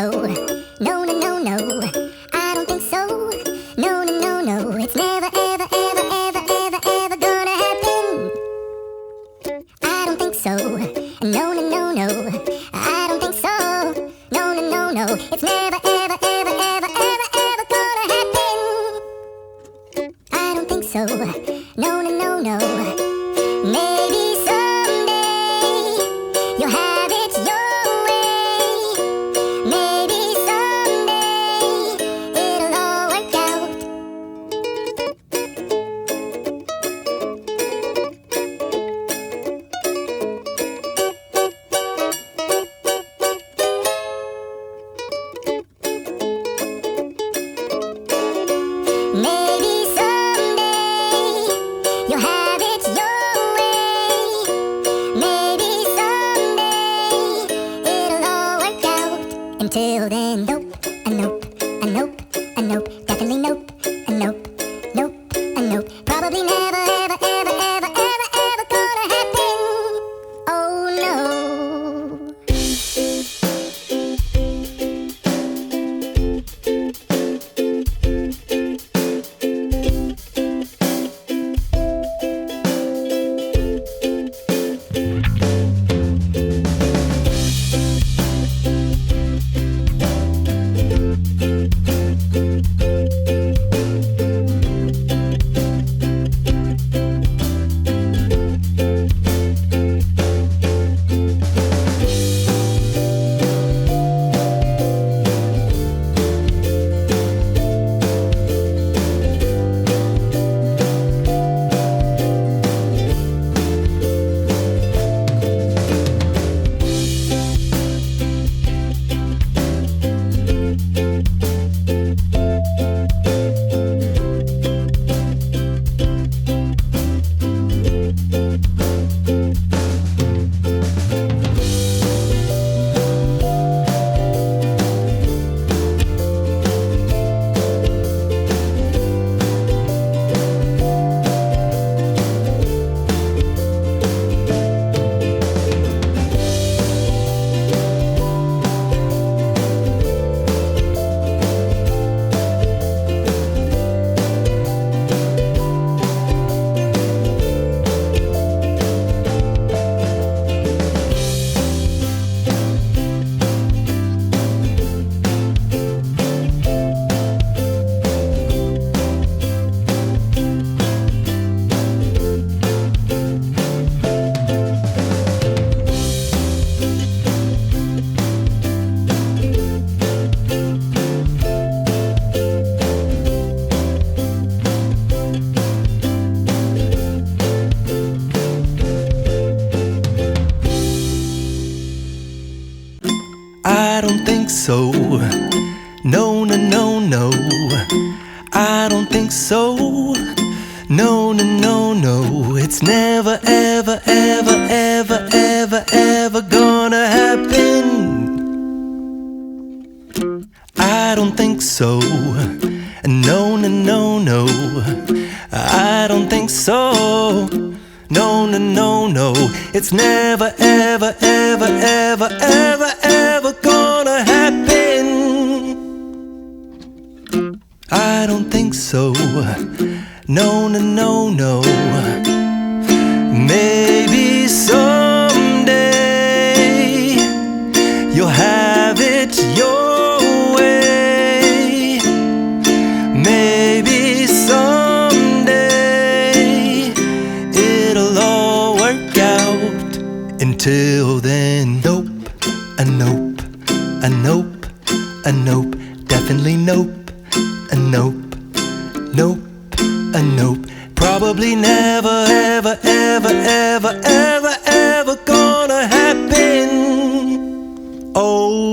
so. No, no, no, no. I don't think so. No, no, no, no. It's never, ever, ever, ever, ever, ever gonna happen. I don't think so. No, no, no, no. I don't think so. No, no, no, no. It's never, ever, ever, ever, ever, ever gonna happen. I don't think so. No, no, no, no. Maybe someday you'll have it your way. Maybe someday it'll all work out. Maybe someday you'll have it your way. Maybe someday it'll all work out. Until then, nope, a nope, a nope, a nope, definitely nope, a nope, nope, a nope. Probably never, ever, ever, ever, ever, ever gonna happen. Oh no. I don't think so. No, no, no, no. I don't think so. No, no, no, no. It's never, ever, ever, ever, ever, ever gonna happen. I don't think so. No, no, no, no. I don't think so. No, no, no, no. It's never, ever, ever, ever, ever, ever gonna happen. I don't think so. No, no, no, no. Maybe someday you'll have it your way. Maybe someday it'll all work out. Until then, nope, a nope, a nope, a nope, definitely nope, a nope, nope, a nope. Probably never, ever, ever, ever, ever, ever gonna happen. Oh